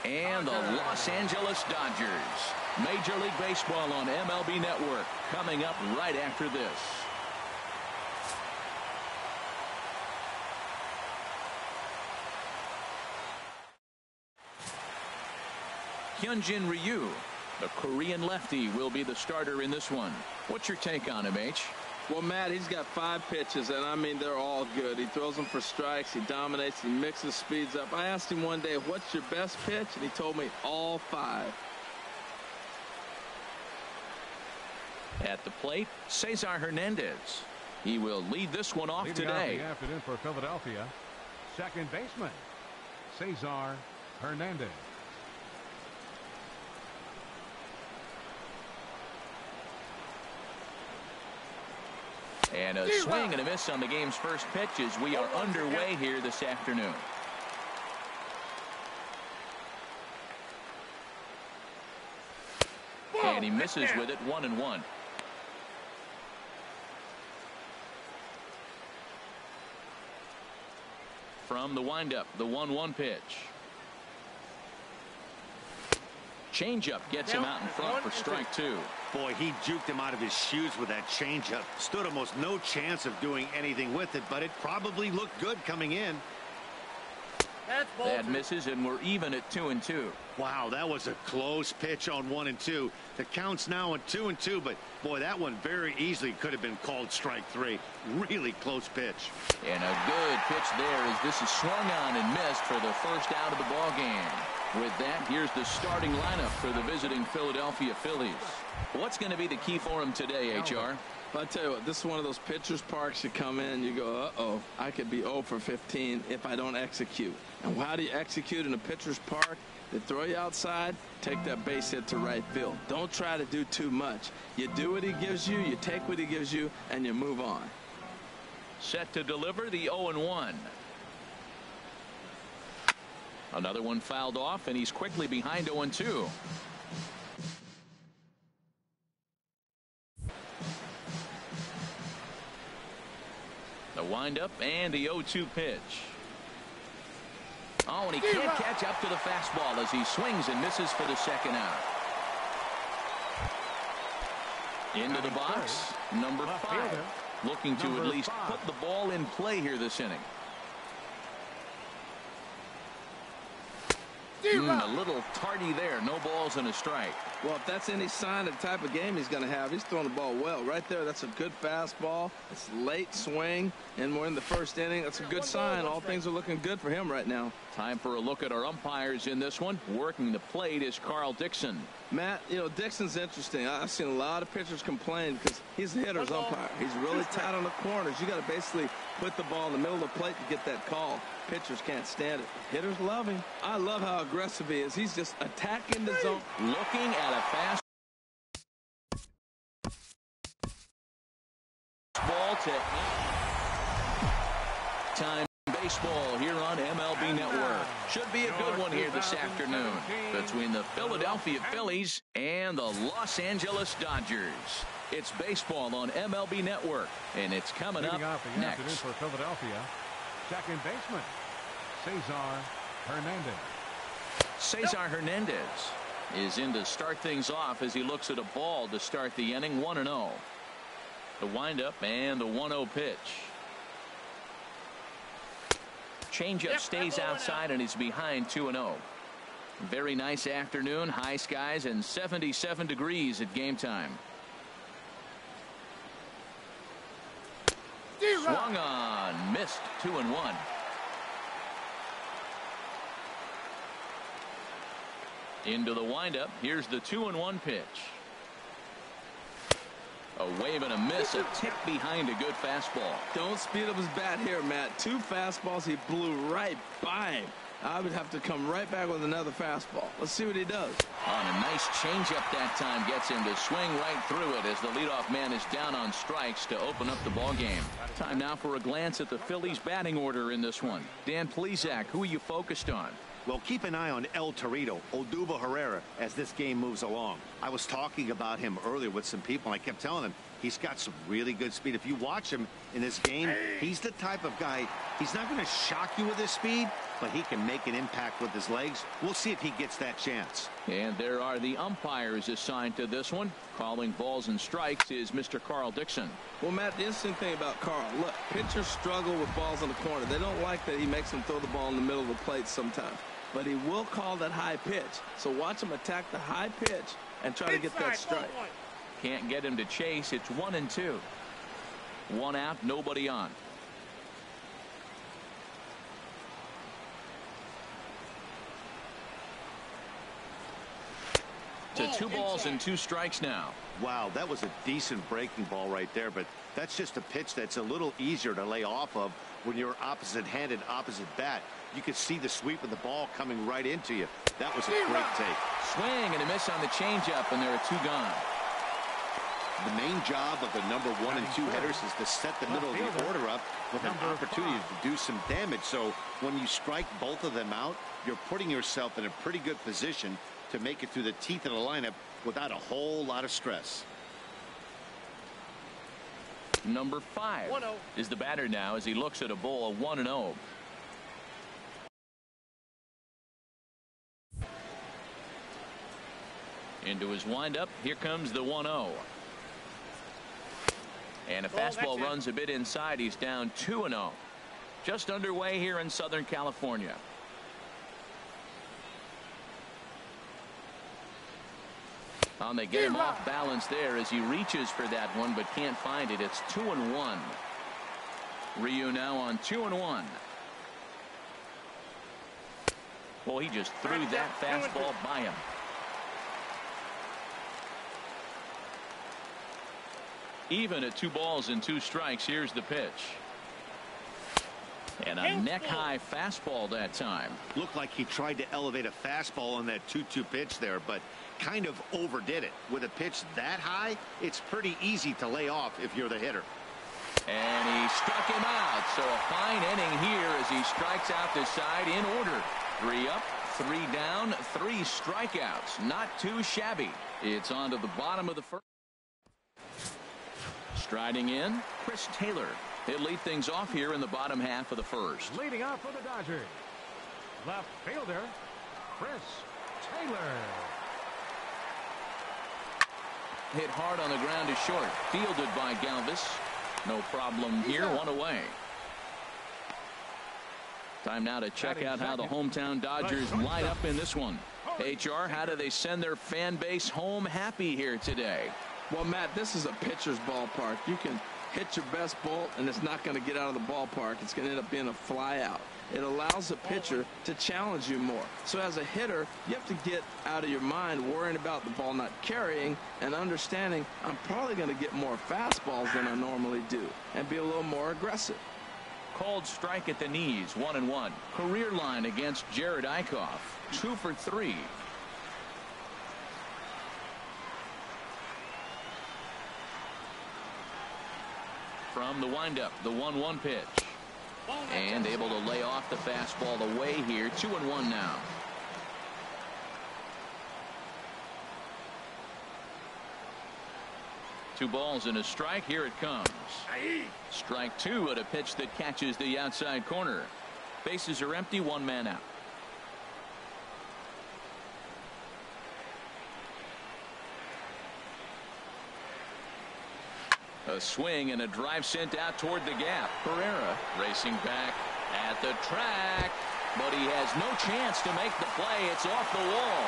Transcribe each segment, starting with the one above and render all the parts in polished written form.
and the Los Angeles Dodgers. Major League Baseball on MLB Network coming up right after this. Hyunjin Ryu, the Korean lefty, will be the starter in this one. What's your take on him, H? Well, Matt, he's got 5 pitches, and I mean, they're all good. He throws them for strikes. He dominates. He mixes speeds up. I asked him one day, what's your best pitch? And he told me all 5. At the plate, Cesar Hernandez. He will lead this one off today. The afternoon for Philadelphia, second baseman, Cesar Hernandez. And a swing and a miss on the game's first pitch as we are underway here this afternoon. And he misses with it, 1-1. From the windup, the 1-1 pitch. Changeup gets him out in front for strike 2. Boy, he juked him out of his shoes with that changeup. Stood almost no chance of doing anything with it, but it probably looked good coming in. That misses, and we're even at 2-2. Wow, that was a close pitch on 1-2. The count's now at 2-2, but boy, that one very easily could have been called strike 3. Really close pitch. And a good pitch there as this is swung on and missed for the first out of the ball game. With that, here's the starting lineup for the visiting Philadelphia Phillies. What's going to be the key for him today, HR? But I tell you what, this is one of those pitcher's parks you come in, you go, uh-oh, I could be 0 for 15 if I don't execute. And how do you execute in a pitcher's park? They throw you outside, take that base hit to right field. Don't try to do too much. You do what he gives you, you take what he gives you, and you move on. Set to deliver the 0-1. Another one fouled off, and he's quickly behind 0-2. The windup and the 0-2 pitch. Oh, and he can't catch up to the fastball as he swings and misses for the second out. Into the box, number 5. Looking to at least put the ball in play here this inning. A little tardy there. No balls and a strike. Well, if that's any sign of the type of game he's going to have, he's throwing the ball well. Right there, that's a good fastball. It's late swing, and we're in the first inning. That's a good sign. All things are looking good for him right now. Time for a look at our umpires in this one. Working the plate is Carl Dixon. Matt, you know, Dixon's interesting. I've seen a lot of pitchers complain because he's the hitter's umpire. He's really tight on the corners. You got to basically put the ball in the middle of the plate to get that call. Pitchers can't stand it. Hitters love him. I love how aggressive he is. He's just attacking the zone. Looking at a fast ball to time baseball here on MLB Network. Should be a good one here this afternoon between the Philadelphia Phillies and the Los Angeles Dodgers. It's baseball on MLB Network, and it's coming up next. For Philadelphia, second baseman, Cesar Hernandez. Cesar Hernandez is in to start things off as he looks at a ball to start the inning. 1-0. The windup and the 1-0 pitch. Changeup stays outside and he's behind 2-0. Very nice afternoon. High skies and 77 degrees at game time. Swung on, missed. 2-1. Into the windup. Here's the 2-1 pitch. A wave and a miss, a tick behind a good fastball. Don't speed up his bat here, Matt. 2 fastballs, he blew right by him. I would have to come right back with another fastball. Let's see what he does. On a nice changeup that time gets him to swing right through it as the leadoff man is down on strikes to open up the ball game. Time now for a glance at the Phillies batting order in this one. Dan Plesac, who are you focused on? Well, keep an eye on El Torito, Odubel Herrera, as this game moves along. I was talking about him earlier with some people, and I kept telling them He's got some really good speed. If you watch him in this game, he's the type of guy, he's not going to shock you with his speed, but he can make an impact with his legs. We'll see if he gets that chance. And there are the umpires assigned to this one. Calling balls and strikes is Mr. Carl Dixon. Well, Matt, the interesting thing about Carl, look, pitchers struggle with balls in the corner. They don't like that he makes them throw the ball in the middle of the plate sometimes. But he will call that high pitch. So watch him attack the high pitch and try to get that strike. Can't get him to chase. It's 1-2. One out, nobody on. To 2 balls and 2 strikes now. Wow, that was a decent breaking ball right there, but that's just a pitch that's a little easier to lay off of when you're opposite-handed, opposite bat. You could see the sweep of the ball coming right into you. That was a great take. Swing and a miss on the changeup, and there are 2 gone. The main job of the number 1 and 2 hitters is to set the middle of the order up with an opportunity to do some damage. So when you strike both of them out, you're putting yourself in a pretty good position to make it through the teeth of the lineup without a whole lot of stress. Number 5 is the batter now as he looks at a ball of 1-0. Into his windup. Here comes the 1-0. And a fastball runs a bit inside. He's down 2-0. Just underway here in Southern California. They get him off balance there as he reaches for that one but can't find it. It's 2-1. Ryu now on 2-1. Well, he just threw that fastball by him. Even at 2 balls and 2 strikes. Here's the pitch. And a neck-high fastball that time. Looked like he tried to elevate a fastball on that 2-2 pitch there, but kind of overdid it. With a pitch that high, it's pretty easy to lay off if you're the hitter. And he struck him out. So a fine inning here as he strikes out the side in order. 3 up, 3 down, 3 strikeouts. Not too shabby. It's on to the bottom of the first. Striding in, Chris Taylor. He'll lead things off here in the bottom half of the first. Leading off for the Dodgers, left fielder, Chris Taylor. Hit hard on the ground to short. Fielded by Galvis. No problem here. 1 away. Time now to check out how the hometown Dodgers line up in this one. HR, how do they send their fan base home happy here today? Well, Matt, this is a pitcher's ballpark. You can hit your best ball, and it's not going to get out of the ballpark. It's going to end up being a fly out. It allows the pitcher to challenge you more. So as a hitter, you have to get out of your mind worrying about the ball not carrying and understanding I'm probably going to get more fastballs than I normally do and be a little more aggressive. Called strike at the knees. 1-1. Career line against Jared Eichhoff. 2 for 3. From the windup, the 1-1 pitch. And able to lay off the fastball away here. 2-1 now. Two balls and a strike. Here it comes. Strike 2 at a pitch that catches the outside corner. Bases are empty. 1 man out. A swing and a drive sent out toward the gap. Pereira racing back at the track, but he has no chance to make the play. It's off the wall,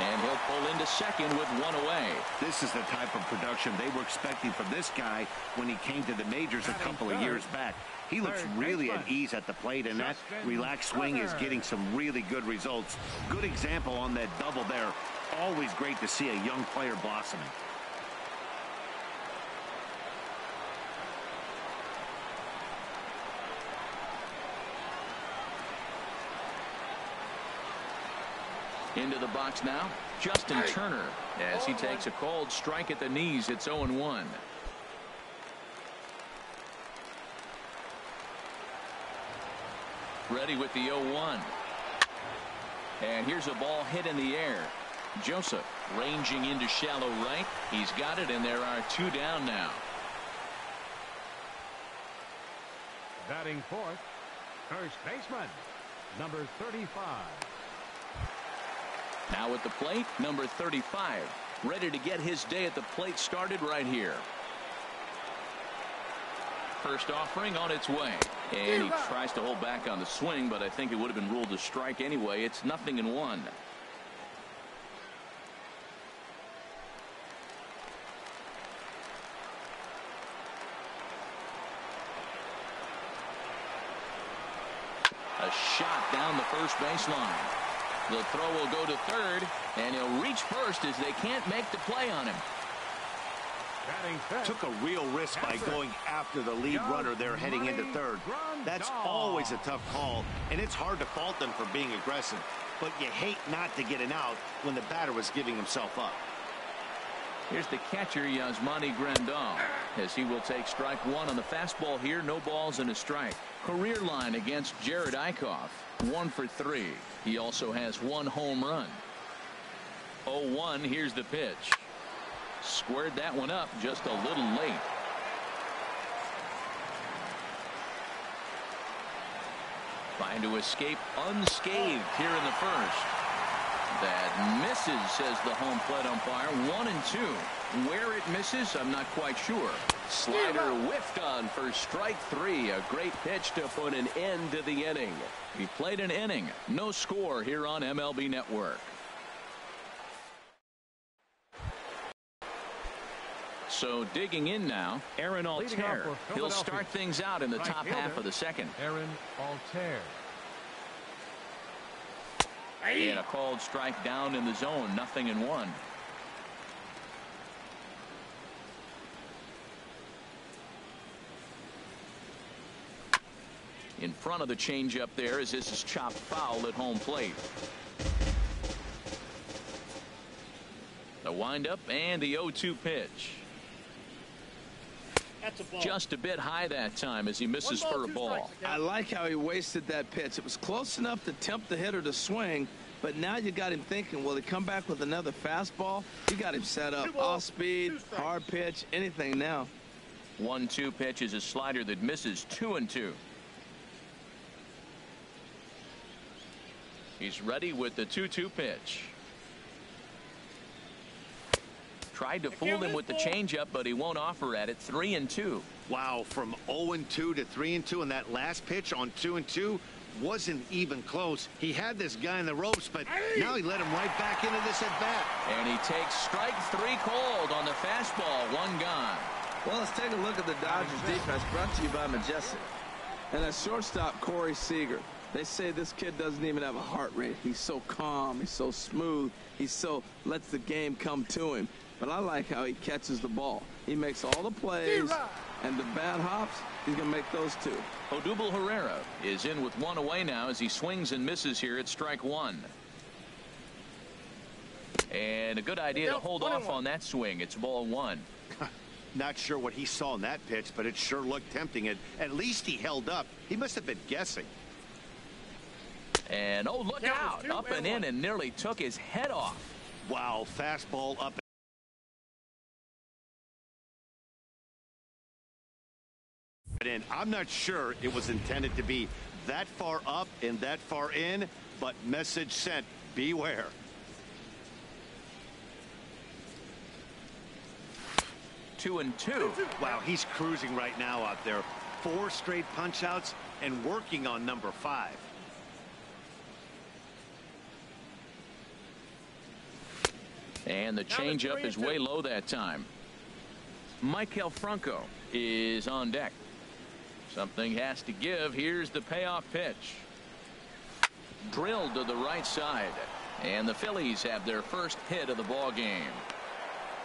and he'll pull into second with 1 away. This is the type of production they were expecting from this guy when he came to the majors a couple of years back. He looks really at ease at the plate, and that relaxed swing is getting some really good results. Good example on that double there. Always great to see a young player blossoming. Into the box now, Justin Turner, as he takes a called strike at the knees. It's 0-1. Ready with the 0-1. And here's a ball hit in the air. Joseph ranging into shallow right. He's got it, and there are 2 down now. Batting fourth, first baseman, number 35. Now at the plate, number 35. Ready to get his day at the plate started right here. First offering on its way. And he tries to hold back on the swing, but I think it would have been ruled a strike anyway. It's 0-1. A shot down the first baseline. The throw will go to third, and he'll reach first as they can't make the play on him. Took a real risk by going after the lead runner there heading into third. That's always a tough call, and it's hard to fault them for being aggressive. But you hate not to get an out when the batter was giving himself up. Here's the catcher, Yasmani Grandal, as he will take strike one on the fastball here. No balls and a strike. Career line against Jared Eichhoff, 1 for 3. He also has 1 home run. 0-1. Here's the pitch. Squared that one up just a little late. Trying to escape unscathed here in the first. That misses, says the home plate umpire. 1-2. Where it misses, I'm not quite sure. Slider whiffed on for strike 3. A great pitch to put an end to the inning. He played an inning. No score here on MLB Network. So digging in now, Aaron Altair. He'll start things out in the top half of the second. Aaron Altair. And a called strike down in the zone. 0-1. In front of the changeup there as this is chopped foul at home plate. The windup and the 0-2 pitch. Just a bit high that time as he misses for a ball. I like how he wasted that pitch. It was close enough to tempt the hitter to swing, but now you got him thinking, will he come back with another fastball? You got him set up. Off speed, hard pitch, anything now. 1-2 pitch is a slider that misses. 2-2. He's ready with the 2-2 pitch. Tried to fool him with the changeup, but he won't offer at it. 3-2. Wow, from 0-2 to 3-2, and that last pitch on 2-2 wasn't even close. He had this guy in the ropes, but now he let him right back into this at bat. And he takes strike 3 called on the fastball. 1 gone. Well, let's take a look at the Dodgers defense, brought to you by Majestic. And at shortstop, Corey Seager. They say this kid doesn't even have a heart rate. He's so calm. He's so smooth. He's so lets the game come to him. But I like how he catches the ball. He makes all the plays, and the bad hops, he's going to make those too. Odubel Herrera is in with 1 away now as he swings and misses here at strike 1. And a good idea to hold off on that swing. It's ball 1. Not sure what he saw in that pitch, but it sure looked tempting. At least he held up. He must have been guessing. And oh, look out. Up and in and nearly took his head off. Wow, fastball up. In. I'm not sure it was intended to be that far up and that far in, but message sent. Beware. Two and two. Wow, he's cruising right now out there. 4 straight punch outs and working on number 5. And the changeup is way low that time. Michael Franco is on deck. Something has to give. Here's the payoff pitch. Drilled to the right side. And the Phillies have their first hit of the ball game.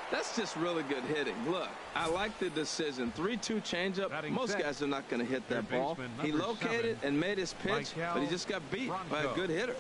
That's just really good hitting. Look, I like the decision. 3-2 changeup. Most guys are not going to hit that ball. He located and made his pitch, but he just got beat by a good hitter.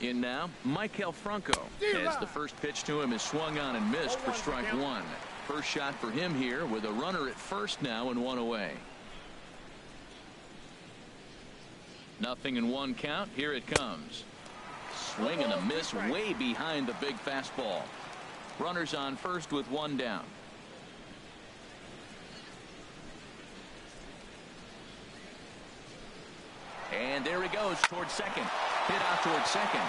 In now, Michael Franco, as the first pitch to him is swung on and missed for strike 1. First shot for him here with a runner at first now and 1 away. 0-1 count. Here it comes. Swing and a miss way behind the big fastball. Runners on first with one down. And there he goes towards second. Hit out towards second.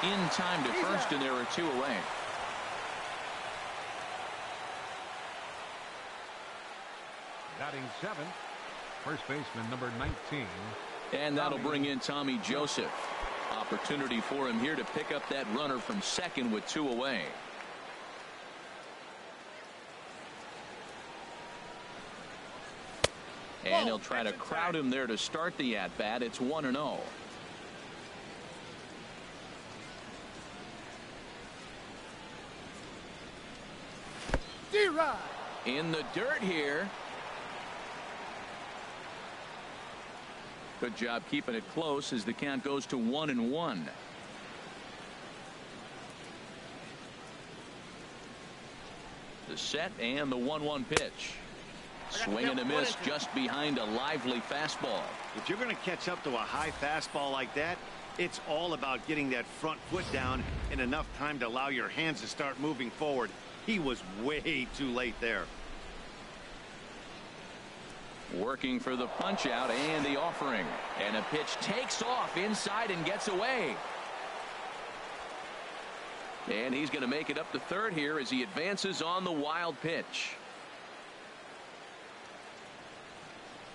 In time to first, and there are two away. Batting seventh, first baseman number 19. And that'll bring in Tommy Joseph. Opportunity for him here to pick up that runner from second with two away. And he'll try to crowd him there to start the at-bat. It's 1-0. In the dirt here. Good job keeping it close as the count goes to 1-1. The set and the 1-1 pitch. Swing and a miss just behind a lively fastball. If you're going to catch up to a high fastball like that, it's all about getting that front foot down in enough time to allow your hands to start moving forward. He was way too late there. Working for the punch out and the offering. And a pitch takes off inside and gets away. And he's going to make it up to third here as he advances on the wild pitch.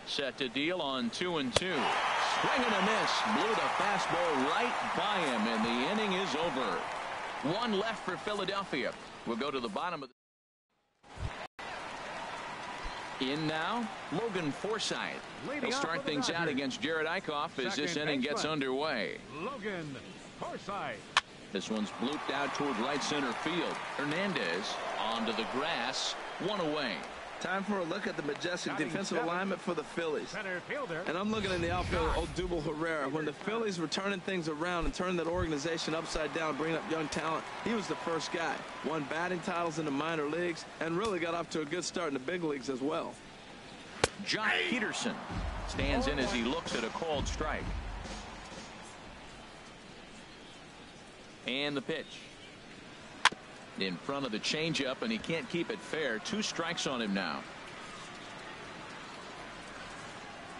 Set to deal on 2-2. Swing and a miss. Blew the fastball right by him, and the inning is over. One left for Philadelphia. We'll go to the bottom of the in now, Logan Forsythe. He'll start things out against Jared Eichhoff as this inning gets underway. Logan Forsythe. This one's blooped out toward right center field. Hernandez onto the grass. One away. Time for a look at the majestic defensive alignment for the Phillies. Center fielder. And I'm looking in the outfield, Odubel Herrera. When the Phillies were turning things around and turning that organization upside down, bringing up young talent, he was the first guy. Won batting titles in the minor leagues and really got off to a good start in the big leagues as well. Jock Peterson stands in as he looks at a called strike. And the pitch. In front of the changeup, and he can't keep it fair. 2 strikes on him now.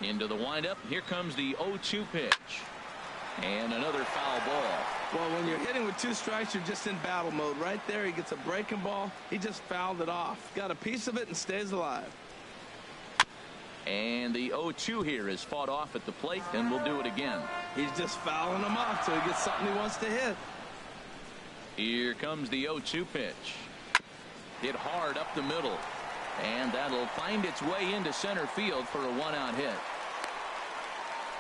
Into the windup. Here comes the 0-2 pitch. And another foul ball. Well, when you're hitting with 2 strikes, you're just in battle mode. Right there, he gets a breaking ball. He just fouled it off. Got a piece of it and stays alive. And the 0-2 here is fought off at the plate, and we'll do it again. He's just fouling them off till he gets something he wants to hit. Here comes the 0-2 pitch. Hit hard up the middle. And that'll find its way into center field for a 1-out hit.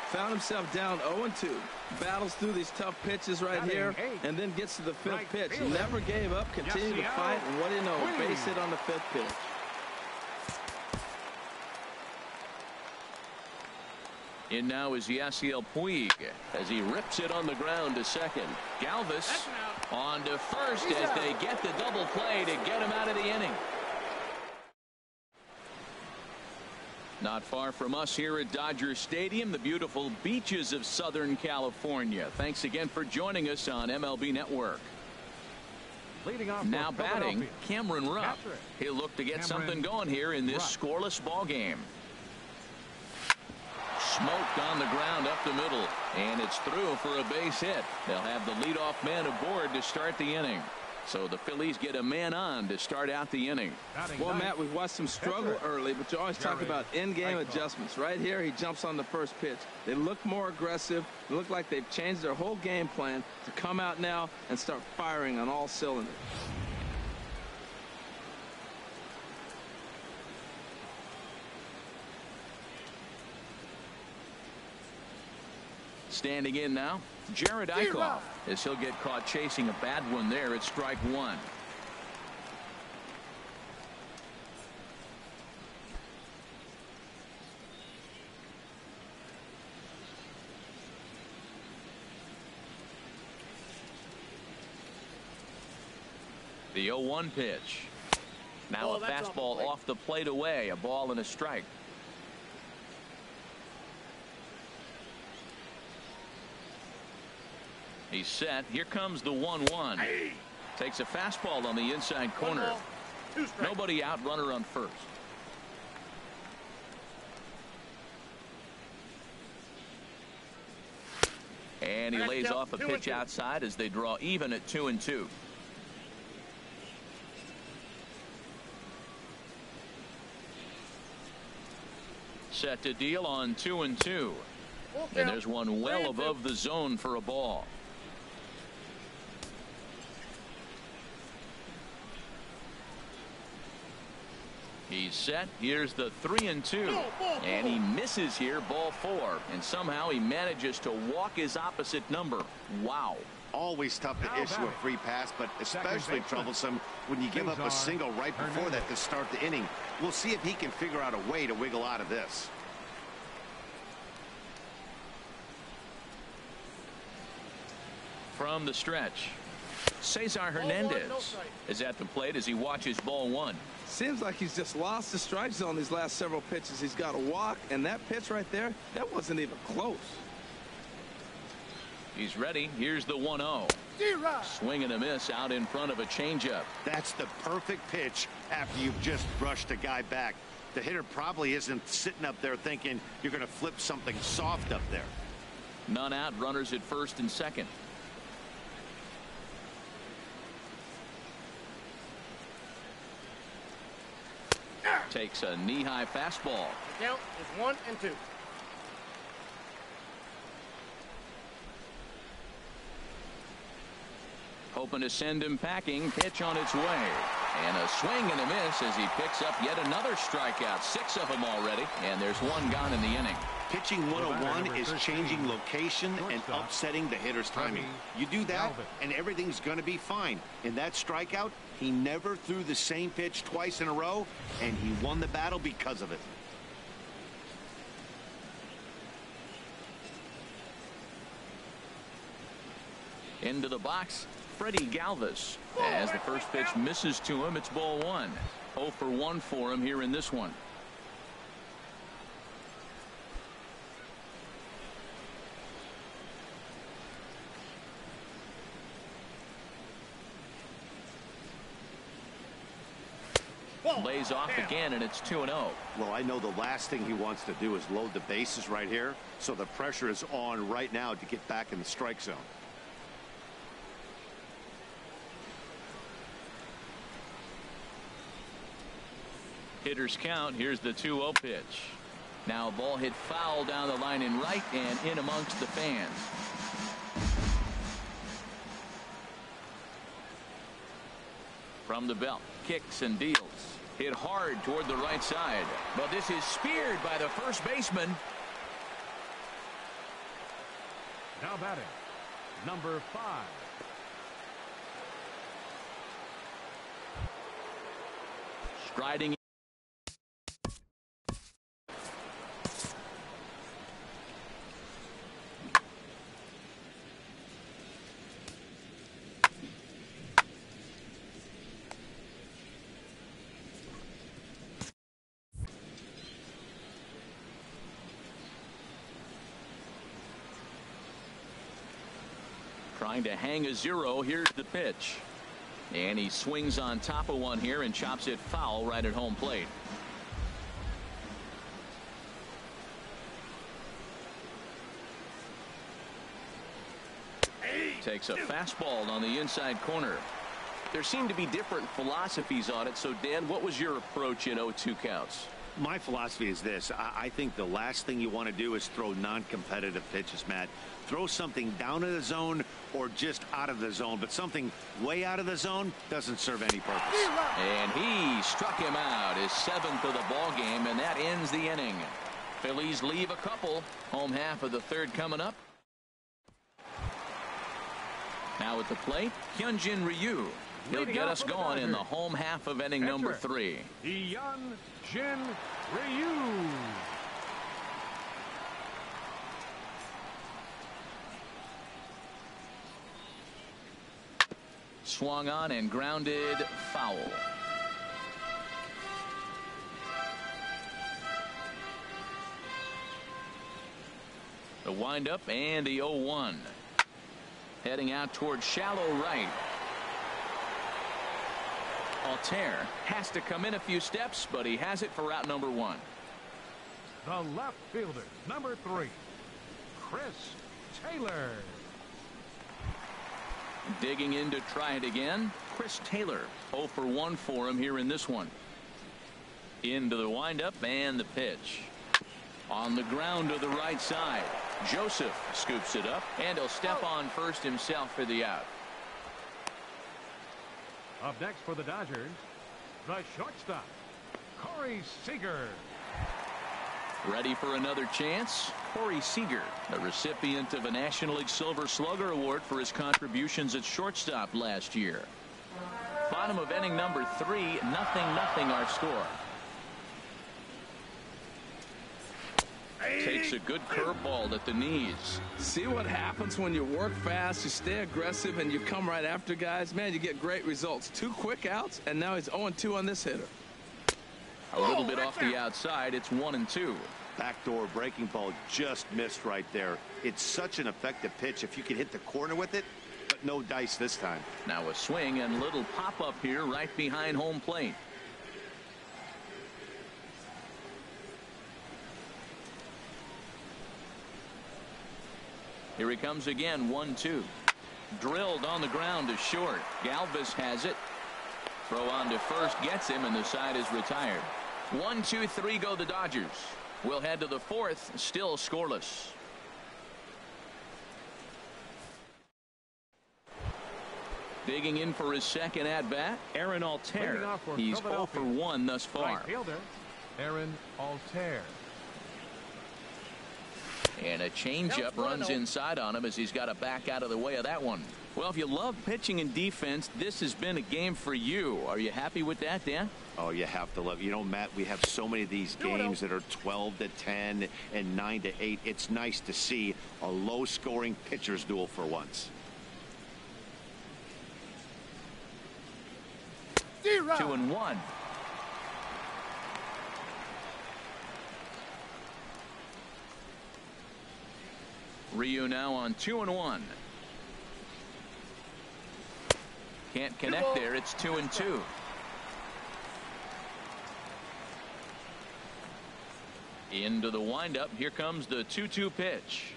Found himself down 0-2. Battles through these tough pitches right here and then gets to the 5th pitch. Never gave up, continued to fight, and what do you know, base hit on the 5th pitch. In now is Yasiel Puig as he rips it on the ground to second. Galvis on to first as they get the double play to get him out of the inning. Not far from us here at Dodger Stadium, the beautiful beaches of Southern California. Thanks again for joining us on MLB Network. Leading off now batting, Cameron Rupp. He'll look to get something going here in this scoreless ball game. Smoked on the ground up the middle, and it's through for a base hit. They'll have the leadoff man aboard to start the inning. So the Phillies get a man on to start out the inning. Well, Matt, we've watched him struggle early, but you always talk about in-game adjustments. Right here, he jumps on the first pitch. They look more aggressive. They look like they've changed their whole game plan to come out now and start firing on all cylinders. Standing in now, Jared Eichhoff, as he'll get caught chasing a bad one there at strike 1. The 0-1 pitch. Now a fastball off the plate away, a ball and a strike. He's set. Here comes the 1-1. Takes a fastball on the inside corner. Nobody out, runner on first. And he lays off a pitch outside as they draw even at 2-2. Set to deal on 2-2. And there's one well above the zone for a ball. He's set. Here's the 3-2. And he misses here, ball 4. And somehow he manages to walk his opposite number. Wow. Always tough to issue a free pass, but especially troublesome when you give up a single right before that to start the inning. We'll see if he can figure out a way to wiggle out of this. From the stretch, Cesar Hernandez is at the plate as he watches ball 1. Seems like he's just lost the strike zone these last several pitches. He's got a walk, and that pitch right there, that wasn't even close. He's ready. Here's the 1-0. Swing and a miss out in front of a changeup. That's the perfect pitch after you've just brushed a guy back. The hitter probably isn't sitting up there thinking you're going to flip something soft up there. None out, runners at first and second. Takes a knee-high fastball. The count is 1-2. Hoping to send him packing. Pitch on its way. And a swing and a miss as he picks up yet another strikeout. 6 of them already. And there's one gone in the inning. Pitching 101 is changing location and upsetting the hitter's timing. You do that, and everything's going to be fine. In that strikeout, he never threw the same pitch twice in a row, and he won the battle because of it. Into the box, Freddie Galvis. As the first pitch misses to him, it's ball 1. 0 for 1 for him here in this one. Lays off again, and it's 2-0. Well, I know the last thing he wants to do is load the bases right here, so the pressure is on right now to get back in the strike zone. Hitters count. Here's the 2-0 pitch. Now a ball hit foul down the line in right and in amongst the fans. From the belt, kicks and deals. Hit hard toward the right side, but this is speared by the first baseman. Now batting, number 5. Striding. Trying to hang a 0. Here's the pitch. And he swings on top of one here and chops it foul right at home plate. Takes a fastball on the inside corner. There seem to be different philosophies on it. So, Dan, what was your approach in 0-2 counts? My philosophy is this. I think the last thing you want to do is throw non-competitive pitches, Matt. Throw something down in the zone or just out of the zone, but something way out of the zone doesn't serve any purpose. And he struck him out, his 7th of the ball game, and that ends the inning. Phillies leave a couple. Home half of the 3rd coming up. Now at the plate, Hyunjin Ryu. He'll get us going in the home half of inning number 3. Hyunjin Ryu. Swung on and grounded foul. The windup and the 0-1. Heading out towards shallow right. Altair has to come in a few steps, but he has it for route number 1. The left fielder, number 3, Chris Taylor. Digging in to try it again, Chris Taylor. 0 for 1 for him here in this one. Into the windup and the pitch. On the ground to the right side. Joseph scoops it up, and he'll step on first himself for the out. Up next for the Dodgers, the shortstop, Corey Seager. Ready for another chance? Corey Seager, the recipient of a National League Silver Slugger Award for his contributions at shortstop last year. Bottom of inning number 3, 0-0 our score. Takes a good curveball at the knees. See what happens when you work fast, you stay aggressive, and you come right after guys? Man, you get great results. 2 quick outs, and now he's 0-2 on this hitter. A little bit off the outside. It's 1-2. Backdoor breaking ball just missed right there. It's such an effective pitch if you can hit the corner with it, but no dice this time. Now a swing and little pop-up here right behind home plate. Here he comes again, 1-2. Drilled on the ground to short. Galvis has it. Throw on to first gets him, and the side is retired. 1-2-3 go the Dodgers. We'll head to the 4th, still scoreless. Digging in for his second at-bat, Aaron Altair. He's 0 for 1 thus far. Right fielder, Aaron Altair. And a changeup runs inside on him as he's got to back out of the way of that one. Well, if you love pitching and defense, this has been a game for you. Are you happy with that, Dan? Oh, you have to love. You know, Matt, we have so many of these games that are 12-10 and 9-8. It's nice to see a low-scoring pitcher's duel for once. 2-1. Ryu now on 2-1. Can't connect there. It's 2-2. Into the windup. Here comes the 2-2 pitch.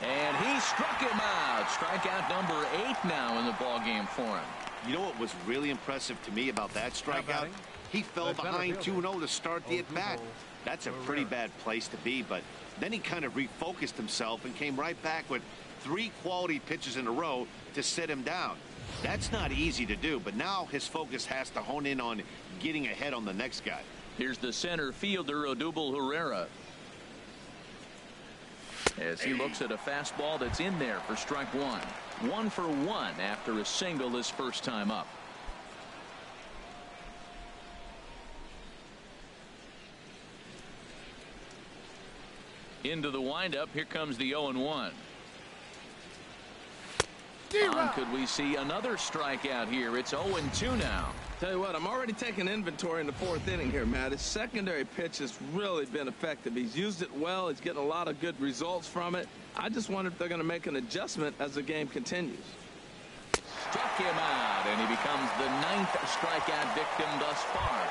And he struck him out. Strikeout number 8 now in the ball game for him. You know what was really impressive to me about that strikeout? He fell behind 2-0 to start the at-bat. That's a pretty bad place to be, but then he kind of refocused himself and came right back with 3 quality pitches in a row to sit him down. That's not easy to do, but now his focus has to hone in on getting ahead on the next guy. Here's the center fielder, Odubel Herrera, as he looks at a fastball that's in there for strike 1. 1 for 1 after a single his first time up. Into the windup. Here comes the 0-1. Could we see another strikeout here? It's 0-2 now. Tell you what, I'm already taking inventory in the 4th inning here, Matt. His secondary pitch has really been effective. He's used it well. He's getting a lot of good results from it. I just wonder if they're going to make an adjustment as the game continues. Struck him out, and he becomes the 9th strikeout victim thus far.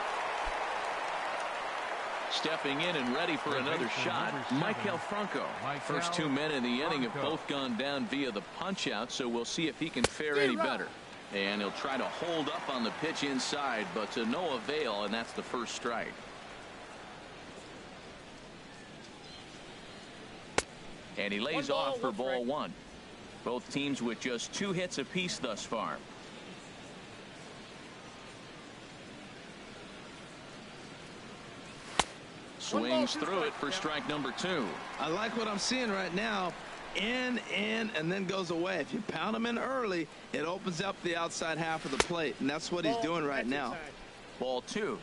Stepping in and ready for another shot, Maikel Franco. First 2 men in the inning have both gone down via the punch out, so we'll see if he can fare any better. And he'll try to hold up on the pitch inside, but to no avail, and that's the first strike. And he lays off for ball 1. Both teams with just 2 hits apiece thus far. Swings through it for strike number 2. I like what I'm seeing right now. In, and then goes away. If you pound him in early, it opens up the outside half of the plate, and that's what he's doing right now. Ball 2.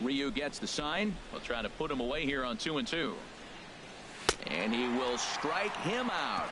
Ryu gets the sign. We'll try to put him away here on 2-2. And he will strike him out.